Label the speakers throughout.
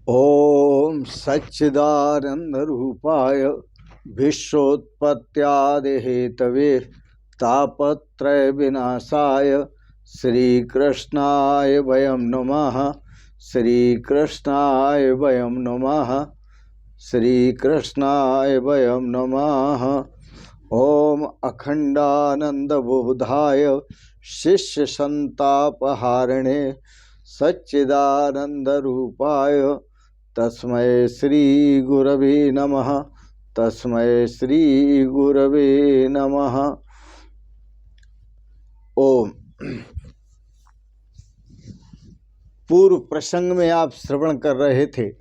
Speaker 1: ओम सच्चिदानंद रूपाय विश्वोत्पत्त्यादिहेतवे तापत्रय विनाशाय श्रीकृष्णाय वयं नमः। श्रीकृष्णाय वयं नमः। श्रीकृष्णाय वयं नमः। ओम अखंडानंद बोधाय शिष्य संतापहारिणे सच्चिदानंद रूपाय तस्मै श्री गुरवे नमः। तस्मै श्री गुरवे नमः। ओम। पूर्व प्रसंग में आप श्रवण कर रहे थे,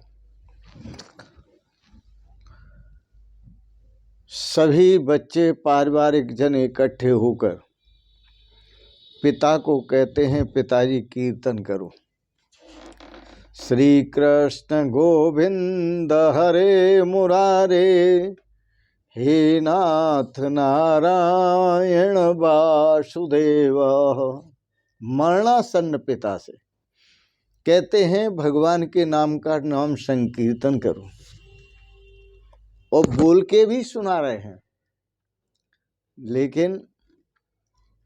Speaker 1: सभी बच्चे पारिवारिक जन इकट्ठे होकर पिता को कहते हैं, पिताजी कीर्तन करो। श्री कृष्ण गोविंद हरे मुरारे, हे नाथ नारायण वासुदेव। मरणासन्न पिता से कहते हैं, भगवान के नाम का नाम संकीर्तन करो। और बोल के भी सुना रहे हैं, लेकिन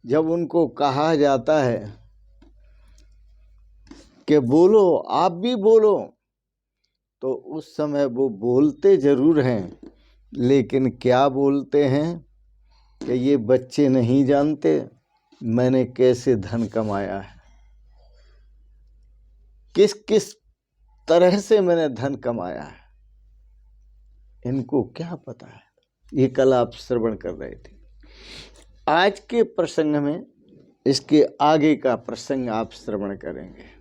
Speaker 1: जब उनको कहा जाता है कि बोलो, आप भी बोलो, तो उस समय वो बोलते जरूर हैं, लेकिन क्या बोलते हैं कि ये बच्चे नहीं जानते मैंने कैसे धन कमाया है, किस किस तरह से मैंने धन कमाया है, इनको क्या पता है। ये कल आप श्रवण कर रहे थे। आज के प्रसंग में इसके आगे का प्रसंग आप श्रवण करेंगे।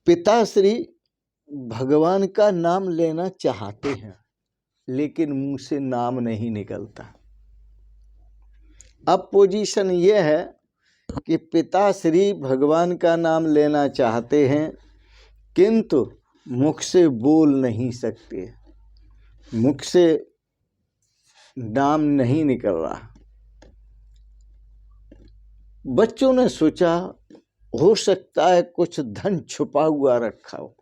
Speaker 1: पिताश्री भगवान का नाम लेना चाहते हैं, लेकिन मुंह से नाम नहीं निकलता। अब पोजीशन यह है कि पिताश्री भगवान का नाम लेना चाहते हैं, किंतु मुख से बोल नहीं सकते, मुख से नाम नहीं निकल रहा। बच्चों ने सोचा, हो सकता है कुछ धन छुपा हुआ रखा हो,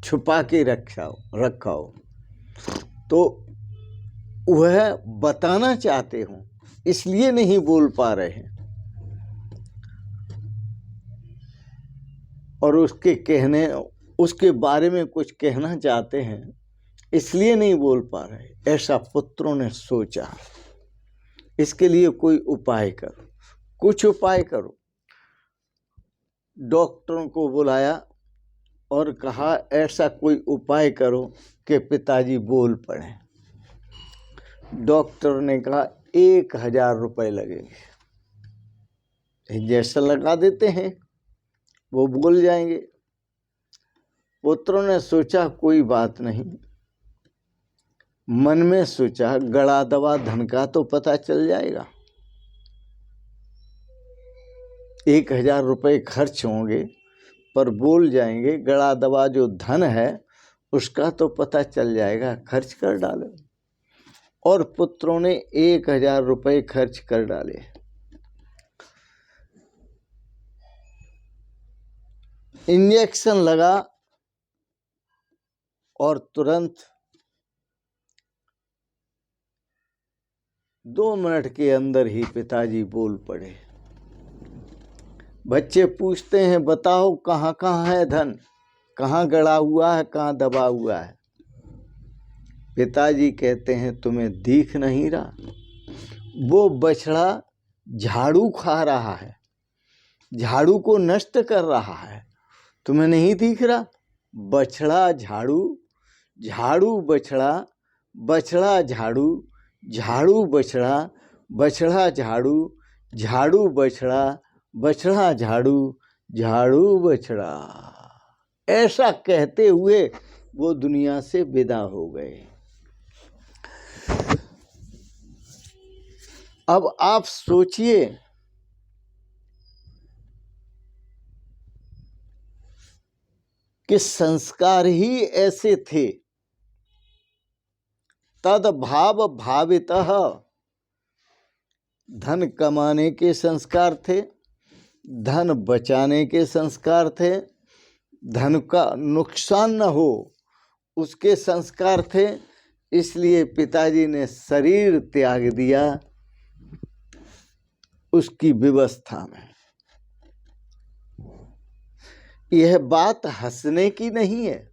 Speaker 1: छुपा के रखा हो, तो वह बताना चाहते हो, इसलिए नहीं बोल पा रहे हैं, और उसके बारे में कुछ कहना चाहते हैं, इसलिए नहीं बोल पा रहे। ऐसा पुत्रों ने सोचा। इसके लिए कोई उपाय करो, कुछ उपाय करो। डॉक्टरों को बुलाया और कहा, ऐसा कोई उपाय करो कि पिताजी बोल पड़े। डॉक्टर ने कहा, 1000 रुपये लगेंगे, जैसा लगा देते हैं वो बोल जाएंगे। पुत्रों ने सोचा, कोई बात नहीं। मन में सोचा, गड़ा दवा धन का तो पता चल जाएगा, 1000 रुपये खर्च होंगे पर बोल जाएंगे। गड़ा दवा जो धन है उसका तो पता चल जाएगा, खर्च कर डालो। और पुत्रों ने 1000 रुपये खर्च कर डाले। इंजेक्शन लगा और तुरंत 2 मिनट के अंदर ही पिताजी बोल पड़े। बच्चे पूछते हैं, बताओ कहाँ कहाँ है धन, कहाँ गड़ा हुआ है, कहाँ दबा हुआ है। पिताजी कहते हैं, तुम्हें दिख नहीं रहा? वो बछड़ा झाड़ू खा रहा है, झाड़ू को नष्ट कर रहा है, तुम्हें नहीं दिख रहा? बछड़ा झाड़ू, झाड़ू बछड़ा, बछड़ा झाड़ू, झाड़ू बछड़ा, बछड़ा झाड़ू, झाड़ू बछड़ा, बछड़ा झाड़ू, झाड़ू बछड़ा। ऐसा कहते हुए वो दुनिया से विदा हो गए। अब आप सोचिए, कि संस्कार ही ऐसे थे, तद भाव भावितः, धन कमाने के संस्कार थे, धन बचाने के संस्कार थे, धन का नुकसान न हो उसके संस्कार थे। इसलिए पिताजी ने शरीर त्याग दिया उसकी व्यवस्था में। यह बात हंसने की नहीं है,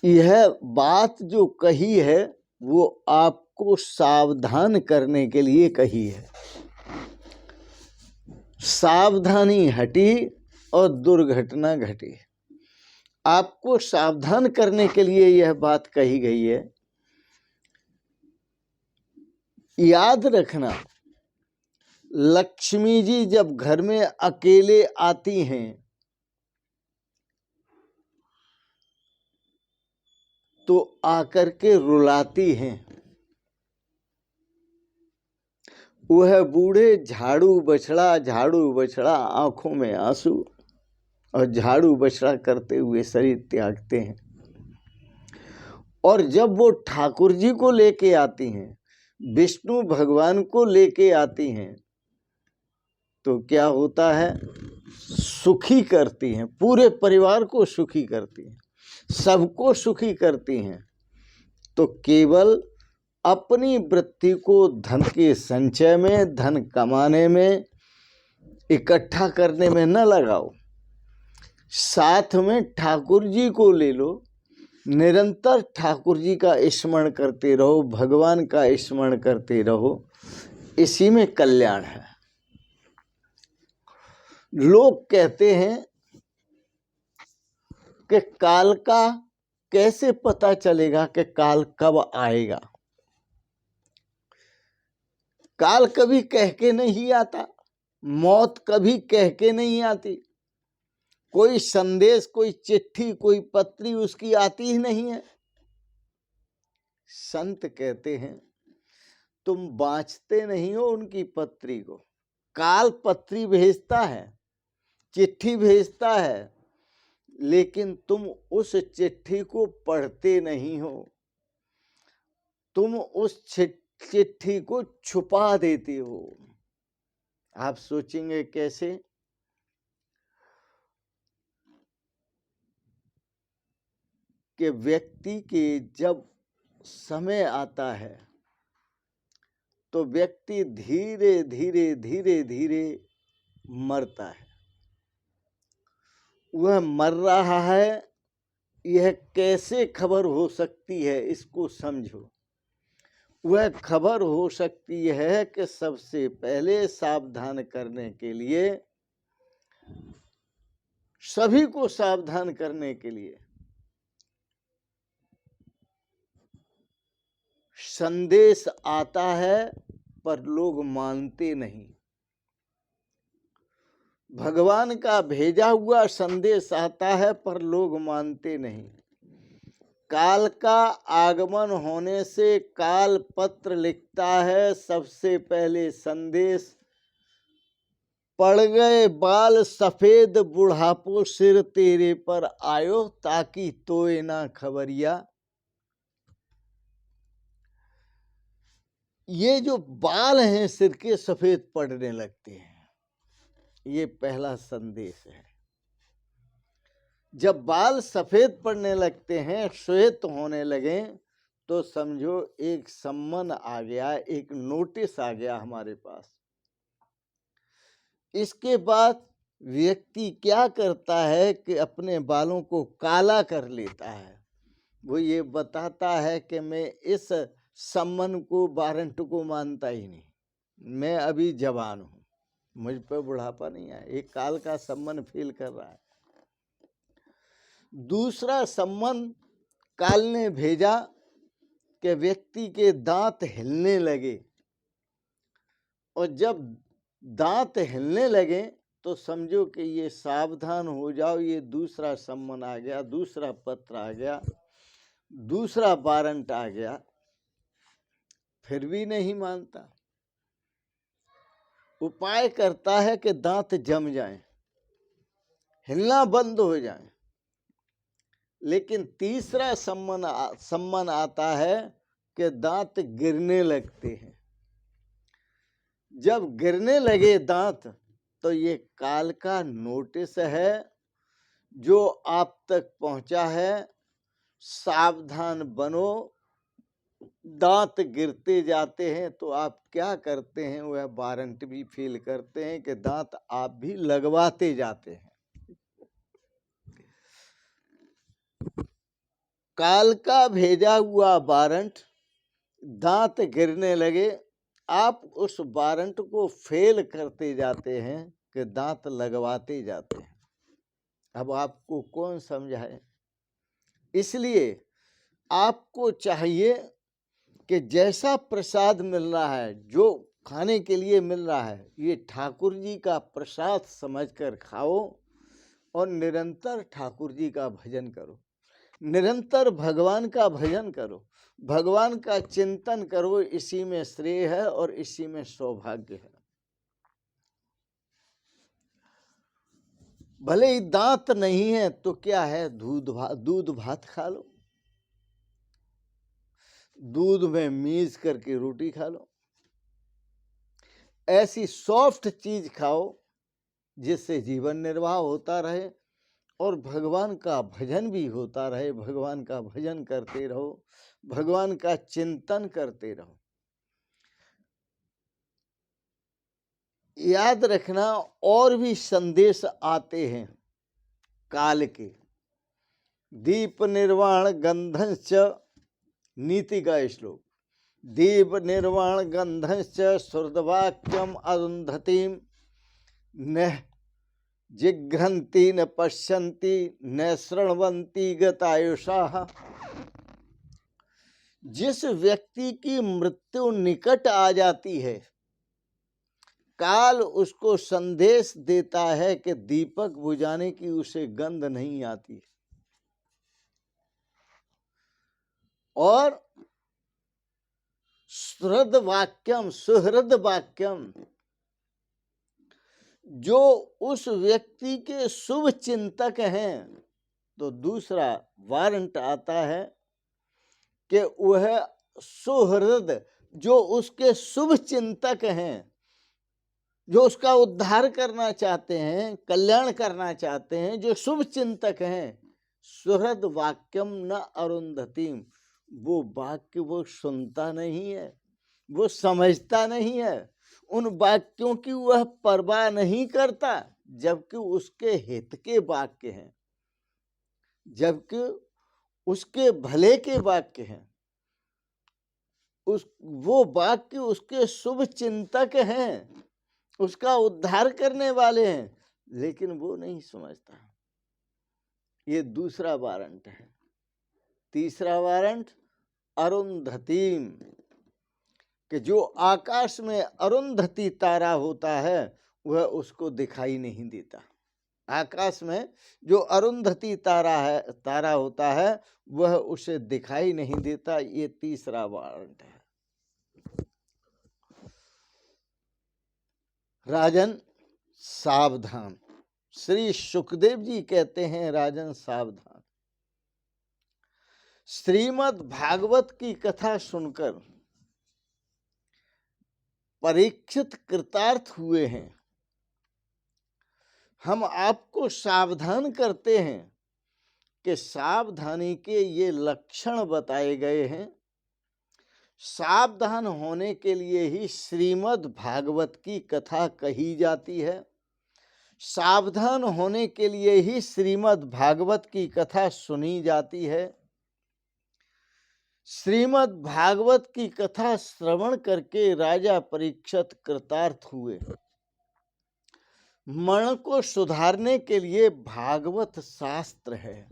Speaker 1: यह बात जो कही है वो आपको सावधान करने के लिए कही है। सावधानी हटी और दुर्घटना घटी। आपको सावधान करने के लिए यह बात कही गई है। याद रखना, लक्ष्मी जी जब घर में अकेले आती हैं तो आकर के रुलाती हैं। वह बूढ़े झाड़ू बछड़ा आंखों में आंसू और झाड़ू बछड़ा करते हुए शरीर त्यागते हैं। और जब वो ठाकुर जी को लेके आती हैं, विष्णु भगवान को लेके आती हैं, तो क्या होता है? सुखी करती हैं, पूरे परिवार को सुखी करती हैं, सबको सुखी करती हैं। तो केवल अपनी वृत्ति को धन के संचय में, धन कमाने में, इकट्ठा करने में न लगाओ, साथ में ठाकुर जी को ले लो। निरंतर ठाकुर जी का स्मरण करते रहो, भगवान का स्मरण करते रहो, इसी में कल्याण है। लोग कहते हैं कि काल का कैसे पता चलेगा कि काल कब आएगा? काल कभी कह के नहीं आता, मौत कभी कह के नहीं आती, कोई संदेश, कोई चिट्ठी, कोई पत्री उसकी आती ही नहीं है। संत कहते हैं तुम बाँचते नहीं हो उनकी पत्री को। काल पत्री भेजता है, चिट्ठी भेजता है, लेकिन तुम उस चिट्ठी को पढ़ते नहीं हो, तुम उस चिट्ठी को छुपा देते हो। आप सोचेंगे कैसे? कि व्यक्ति के जब समय आता है तो व्यक्ति धीरे धीरे धीरे धीरे मरता है। वह मर रहा है, यह कैसे खबर हो सकती है? इसको समझो। वह खबर हो सकती है कि सबसे पहले सावधान करने के लिए, सभी को सावधान करने के लिए संदेश आता है, पर लोग मानते नहीं। भगवान का भेजा हुआ संदेश आता है पर लोग मानते नहीं। काल का आगमन होने से काल पत्र लिखता है, सबसे पहले संदेश, पड़ गए बाल सफेद बुढ़ापो सिर तेरे पर आयो, ताकि तोए ना खबरिया। ये जो बाल हैं सिर के सफेद पड़ने लगते हैं, ये पहला संदेश है। जब बाल सफेद पड़ने लगते हैं, श्वेत होने लगे, तो समझो एक सम्मन आ गया, एक नोटिस आ गया हमारे पास। इसके बाद व्यक्ति क्या करता है कि अपने बालों को काला कर लेता है। वो ये बताता है कि मैं इस सम्मन को, वारंट को मानता ही नहीं, मैं अभी जवान हूँ, मुझ पर बुढ़ापा नहीं आया। एक काल का सम्मन फील कर रहा है। दूसरा सम्मन काल ने भेजा कि व्यक्ति के दांत हिलने लगे, और जब दांत हिलने लगे तो समझो कि ये सावधान हो जाओ, ये दूसरा सम्मन आ गया, दूसरा पत्र आ गया, दूसरा वारंट आ गया। फिर भी नहीं मानता, उपाय करता है कि दांत जम जाएं, हिलना बंद हो जाए। लेकिन तीसरा सम्मन आता है कि दांत गिरने लगते हैं। जब गिरने लगे दांत तो ये काल का नोटिस है जो आप तक पहुंचा है। सावधान बनो। दांत गिरते जाते हैं तो आप क्या करते हैं, वह वारंट भी फील करते हैं कि दांत आप भी लगवाते जाते हैं। काल का भेजा हुआ वारंट, दांत गिरने लगे, आप उस वारंट को फेल करते जाते हैं कि दांत लगवाते जाते हैं। अब आपको कौन समझाए? इसलिए आपको चाहिए कि जैसा प्रसाद मिल रहा है, जो खाने के लिए मिल रहा है, ये ठाकुर जी का प्रसाद समझकर खाओ और निरंतर ठाकुर जी का भजन करो, निरंतर भगवान का भजन करो, भगवान का चिंतन करो। इसी में श्रेय है और इसी में सौभाग्य है। भले ही दांत नहीं है तो क्या है, दूध भात खा लो, दूध में मीज करके रोटी खा लो। ऐसी सॉफ्ट चीज खाओ जिससे जीवन निर्वाह होता रहे और भगवान का भजन भी होता रहे। भगवान का भजन करते रहो, भगवान का चिंतन करते रहो। याद रखना, और भी संदेश आते हैं काल के। दीप निर्वाण गंधंश्च, नीति का श्लोक, दीप निर्वाण गंधंश्च श्रुतवाक्यम अरुंधतिम न जिघ्रन्ति न पश्यन्ति न शृण्वन्ति गतायुषाः। जिस व्यक्ति की मृत्यु निकट आ जाती है, काल उसको संदेश देता है कि दीपक बुझाने की उसे गंध नहीं आती, और सुहृद वाक्यम, जो उस व्यक्ति के शुभ चिंतक हैं, तो दूसरा वारंट आता है कि वह सुहृद, जो उसके शुभ चिंतक हैं, जो उसका उद्धार करना चाहते हैं, कल्याण करना चाहते हैं, जो शुभ चिंतक हैं, सुहृद वाक्यम न अरुंधतिम, वो वाक्य वो सुनता नहीं है, वो समझता नहीं है, उन वाक्यों की वह परवाह नहीं करता, जबकि उसके हित के वाक्य हैं, जबकि उसके भले के वाक्य हैं, वो वाक्य उसके शुभ चिंतक हैं, उसका उद्धार करने वाले हैं, लेकिन वो नहीं समझता। ये दूसरा वारंट है। तीसरा वारंट अरुंधतीम, कि जो आकाश में अरुंधति तारा होता है वह उसको दिखाई नहीं देता। आकाश में जो अरुंधति तारा होता है वह उसे दिखाई नहीं देता। ये तीसरा वारंट है। राजन सावधान, श्री सुखदेव जी कहते हैं, राजन सावधान। श्रीमद् भागवत की कथा सुनकर परीक्षित कृतार्थ हुए हैं। हम आपको सावधान करते हैं कि सावधानी के ये लक्षण बताए गए हैं। सावधान होने के लिए ही श्रीमद् भागवत की कथा कही जाती है। सावधान होने के लिए ही श्रीमद् भागवत की कथा सुनी जाती है। श्रीमद् भागवत की कथा श्रवण करके राजा परीक्षित कृतार्थ हुए। मन को सुधारने के लिए भागवत शास्त्र है।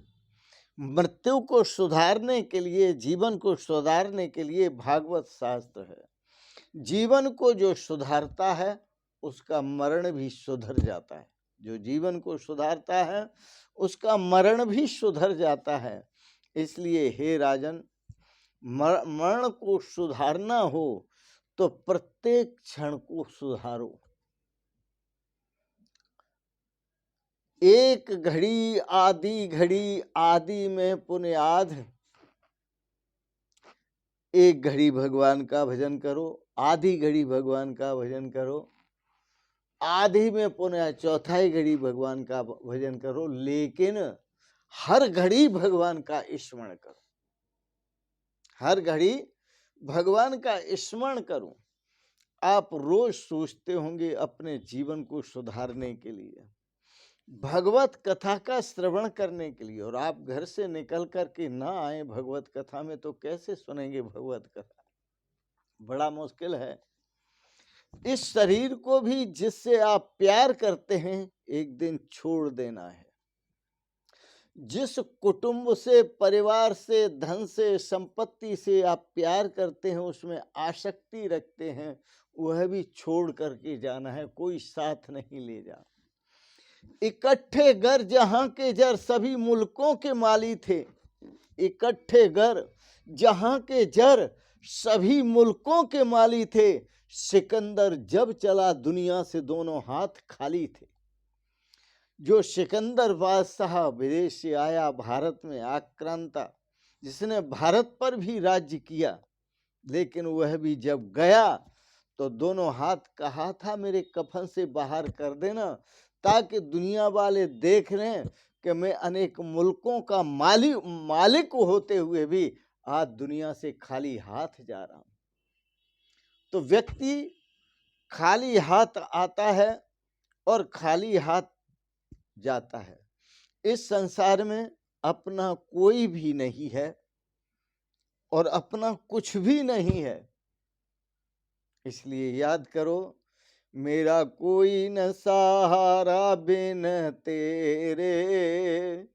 Speaker 1: मृत्यु को सुधारने के लिए, जीवन को सुधारने के लिए भागवत शास्त्र है। जीवन को जो सुधारता है उसका मरण भी सुधर जाता है। जो जीवन को सुधारता है उसका मरण भी सुधर जाता है। इसलिए हे राजन, मरण को सुधारना हो तो प्रत्येक क्षण को सुधारो। एक घड़ी आदि में पुण्याध, एक घड़ी भगवान का भजन करो, आधी घड़ी भगवान का भजन करो, आधी में पुनः चौथाई घड़ी भगवान का भजन करो, लेकिन हर घड़ी भगवान का स्मरण करो, हर घड़ी भगवान का स्मरण करो। आप रोज सोचते होंगे अपने जीवन को सुधारने के लिए, भगवत कथा का श्रवण करने के लिए, और आप घर से निकल करके ना आए भगवत कथा में तो कैसे सुनेंगे भगवत कथा? बड़ा मुश्किल है। इस शरीर को भी जिससे आप प्यार करते हैं एक दिन छोड़ देना है। जिस कुटुंब से, परिवार से, धन से, संपत्ति से आप प्यार करते हैं, उसमें आसक्ति रखते हैं, वह भी छोड़ करके जाना है, कोई साथ नहीं ले जा। इकट्ठे घर जहां के जर सभी मुल्कों के माली थे, इकट्ठे घर जहां के जर सभी मुल्कों के माली थे, सिकंदर जब चला दुनिया से दोनों हाथ खाली थे। जो सिकंदर बादशाह विदेश से आया, भारत में आक्रांता, जिसने भारत पर भी राज्य किया, लेकिन वह भी जब गया तो दोनों हाथ कहा था मेरे कफन से बाहर कर देना, ताकि दुनिया वाले देख रहे हैं कि मैं अनेक मुल्कों का मालिक होते हुए भी आज दुनिया से खाली हाथ जा रहा हूं। तो व्यक्ति खाली हाथ आता है और खाली हाथ जाता है। इस संसार में अपना कोई भी नहीं है और अपना कुछ भी नहीं है, इसलिए याद करो, मेरा कोई न सहारा बिन तेरे,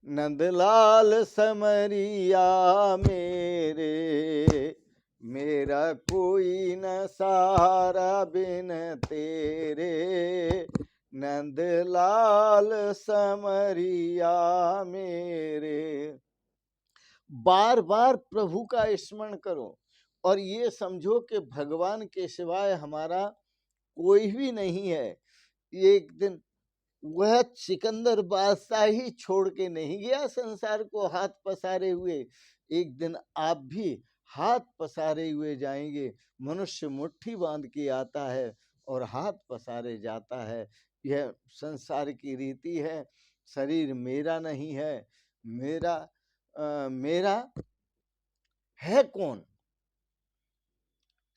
Speaker 1: नंदलाल समरिया मेरे, मेरा कोई न सहारा बिन तेरे, नंदलाल समरिया मेरे। बार बार प्रभु का स्मरण करो और ये समझो कि भगवान के सिवाय हमारा कोई भी नहीं है। एक दिन वह सिकंदर बादशाह ही छोड़ के नहीं गया संसार को हाथ पसारे हुए, एक दिन आप भी हाथ पसारे हुए जाएंगे। मनुष्य मुट्ठी बांध के आता है और हाथ पसारे जाता है, यह संसार की रीति है। शरीर मेरा नहीं है, मेरा है कौन?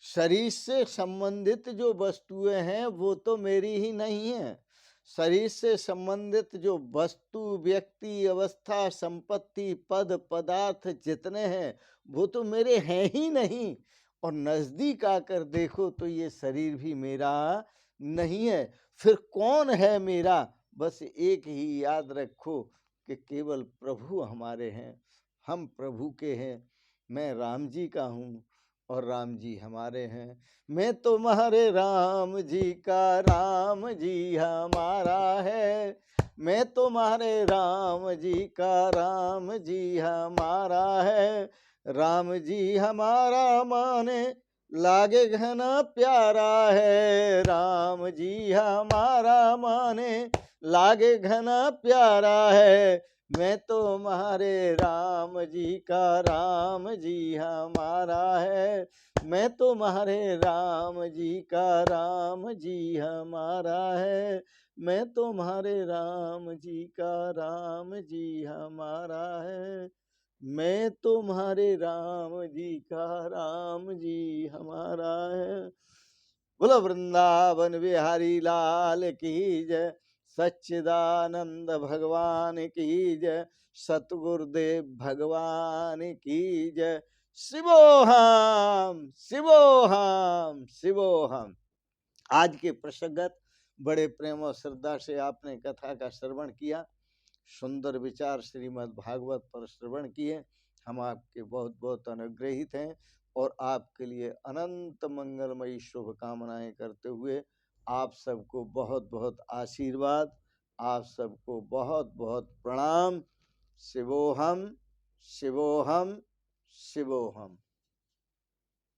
Speaker 1: शरीर से संबंधित जो वस्तुएं हैं वो तो मेरी ही नहीं है। शरीर से संबंधित जो वस्तु, व्यक्ति, अवस्था, संपत्ति, पद, पदार्थ जितने हैं वो तो मेरे हैं ही नहीं। और नजदीक आकर देखो तो ये शरीर भी मेरा नहीं है। फिर कौन है मेरा? बस एक ही याद रखो कि केवल प्रभु हमारे हैं, हम प्रभु के हैं। मैं राम जी का हूँ और राम जी हमारे हैं। मैं तुम्हारे राम जी का, राम जी हमारा है। मैं तुम्हारे राम जी का, राम जी हमारा है। राम जी हमारा माने लागे घना प्यारा है, राम जी हमारा माने लागे घना प्यारा है। मैं तुम्हारे राम जी का, राम जी हमारा है। मैं तुम्हारे राम जी का, राम जी हमारा है। मैं तुम्हारे राम जी का, राम जी हमारा है। मैं तुम्हारे राम जी का, राम जी हमारा है। बोलो वृंदावन बिहारी लाल की जय, सच्चिदानंद भगवान की जय, सतगुरुदेव भगवान की जय। शिवोहम शिवोहम शिवोहम। आज के प्रसंगत बड़े प्रेम और श्रद्धा से आपने कथा का श्रवण किया, सुंदर विचार श्रीमद् भागवत पर श्रवण किए। हम आपके बहुत बहुत अनुग्रहित हैं और आपके लिए अनंत मंगलमयी शुभकामनाएं करते हुए आप सबको बहुत बहुत आशीर्वाद, आप सबको बहुत बहुत प्रणाम। शिवोहम शिवोहम शिवोहम।